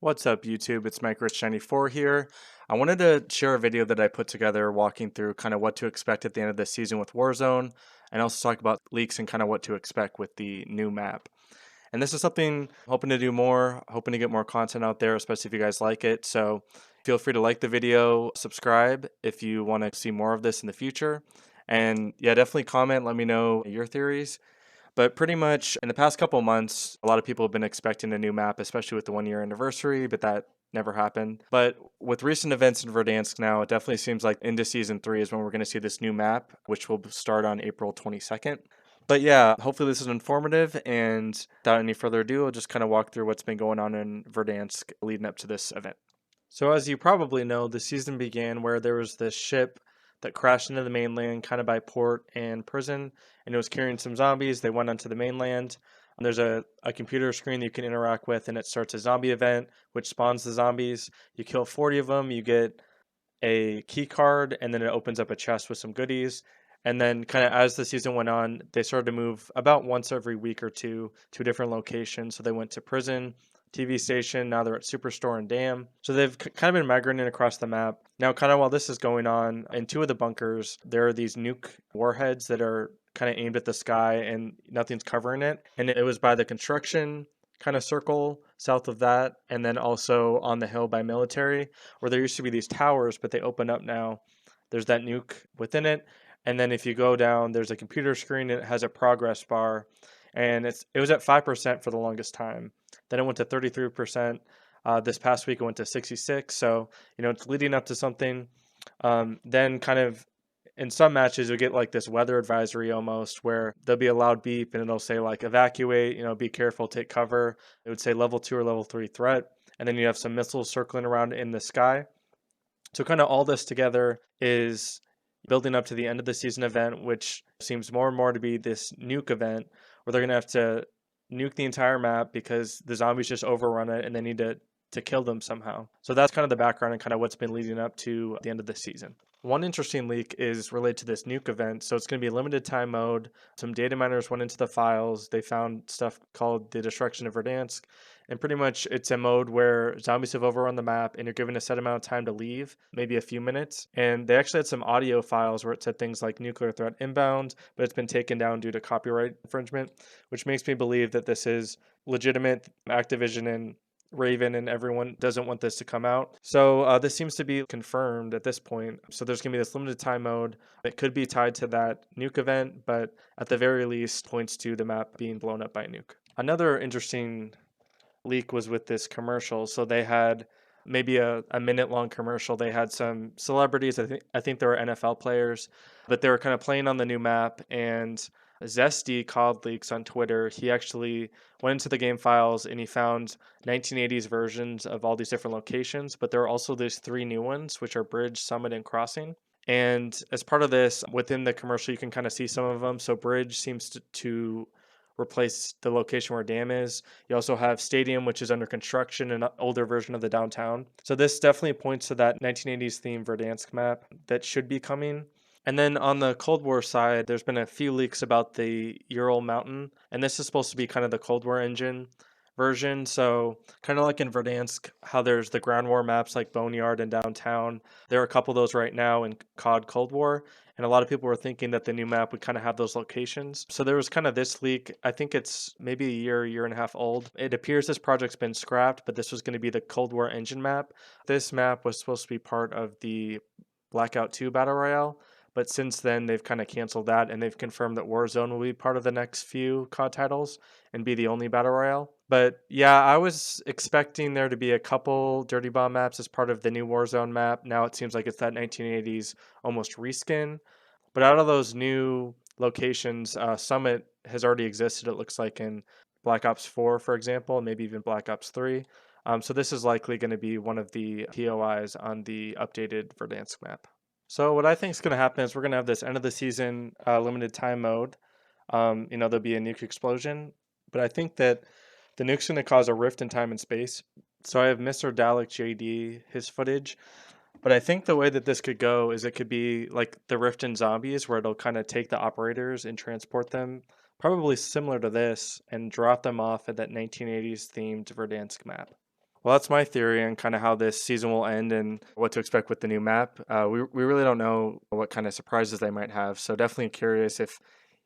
What's up, YouTube? It's Mike Rich94 here. I wanted to share a video that I put together walking through kind of what to expect at the end of the season with Warzone, and also talk about leaks and kind of what to expect with the new map. And this is something I'm hoping to do more, hoping to get more content out there, especially if you guys like it. So feel free to like the video, subscribe if you want to see more of this in the future. And yeah, definitely comment, let me know your theories. But pretty much in the past couple months, a lot of people have been expecting a new map, especially with the 1 year anniversary, but that never happened. But with recent events in Verdansk now, it definitely seems like into season 3 is when we're going to see this new map, which will start on April 22nd. But yeah, hopefully this is informative, and without any further ado, I'll just kind of walk through what's been going on in Verdansk leading up to this event. So as you probably know, the season began where there was this ship that crashed into the mainland kind of by port and prison, and it was carrying some zombies. They went onto the mainland. And there's a computer screen that you can interact with, and it starts a zombie event, which spawns the zombies. You kill 40 of them, you get a key card, and then it opens up a chest with some goodies. And then, kind of as the season went on, they started to move about once every week or two to a different location. So they went to prison, TV station. Now they're at Superstore and Dam. So they've kind of been migrating across the map. Now, kind of while this is going on, in two of the bunkers, there are these nuke warheads that are kind of aimed at the sky, and nothing's covering it. And it was by the construction kind of circle south of that, and then also on the hill by military, where there used to be these towers, but they open up now. There's that nuke within it. And then if you go down, there's a computer screen and it has a progress bar. And it was at 5% for the longest time. Then it went to 33%. This past week it went to 66. So, it's leading up to something. Then kind of in some matches you'll get like this weather advisory almost where there'll be a loud beep and it'll say like evacuate, be careful, take cover. It would say level 2 or level 3 threat. And then you have some missiles circling around in the sky. So kind of all this together is building up to the end of the season event, which seems more and more to be this nuke event where they're going to have to nuke the entire map because the zombies just overrun it and they need to kill them somehow. So that's kind of the background and kind of what's been leading up to the end of the season. One interesting leak is related to this nuke event. So it's going to be a limited time mode. Some data miners went into the files. They found stuff called the Destruction of Verdansk. And pretty much it's a mode where zombies have overrun the map and you're given a set amount of time to leave, maybe a few minutes. And they actually had some audio files where it said things like nuclear threat inbound, but it's been taken down due to copyright infringement, which makes me believe that this is legitimate. Activision and Raven and everyone doesn't want this to come out. So this seems to be confirmed at this point. So there's going to be this limited time mode. It could be tied to that nuke event, but at the very least points to the map being blown up by a nuke. Another interesting leak was with this commercial. So they had maybe a minute long commercial. They had some celebrities. I think there were NFL players, but they were kind of playing on the new map. And Zesty called leaks on Twitter. He actually went into the game files and he found 1980s versions of all these different locations, but there are also these three new ones, which are Bridge, Summit, and Crossing. And as part of this, within the commercial, you can kind of see some of them. So Bridge seems to replace the location where Dam is. You also have Stadium, which is under construction, an older version of the downtown. So this definitely points to that 1980s theme Verdansk map that should be coming. And then on the Cold War side, there's been a few leaks about the Ural mountain, and this is supposed to be kind of the Cold War engine version. So kind of like in Verdansk, how there's the ground war maps like Boneyard and Downtown. There are a couple of those right now in COD Cold War, and a lot of people were thinking that the new map would kind of have those locations. So there was kind of this leak. I think it's maybe a year and a half old. It appears this project's been scrapped, but this was going to be the Cold War engine map. This map was supposed to be part of the Blackout 2 Battle Royale. But since then, they've kind of canceled that, and they've confirmed that Warzone will be part of the next few COD titles and be the only Battle Royale. But yeah, I was expecting there to be a couple Dirty Bomb maps as part of the new Warzone map. Now it seems like it's that 1980s almost reskin. But out of those new locations, Summit has already existed, it looks like, in Black Ops 4, for example, and maybe even Black Ops 3. So this is likely going to be one of the POIs on the updated Verdansk map. So what I think is going to happen is we're going to have this end of the season limited time mode. There'll be a nuke explosion, but I think that the nuke's going to cause a rift in time and space. So I have Mr. Dalek JD, his footage, but I think the way that this could go is it could be like the rift in Zombies, where it'll kind of take the operators and transport them, probably similar to this, and drop them off at that 1980s themed Verdansk map. Well, that's my theory and kind of how this season will end and what to expect with the new map. We really don't know what kind of surprises they might have. So definitely curious if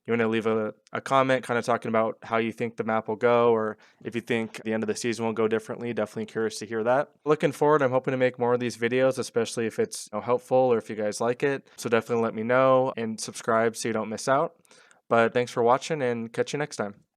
you want to leave a comment kind of talking about how you think the map will go or if you think the end of the season will go differently. Definitely curious to hear that. Looking forward, I'm hoping to make more of these videos, especially if it's helpful or if you guys like it. So definitely let me know and subscribe so you don't miss out. But thanks for watching and catch you next time.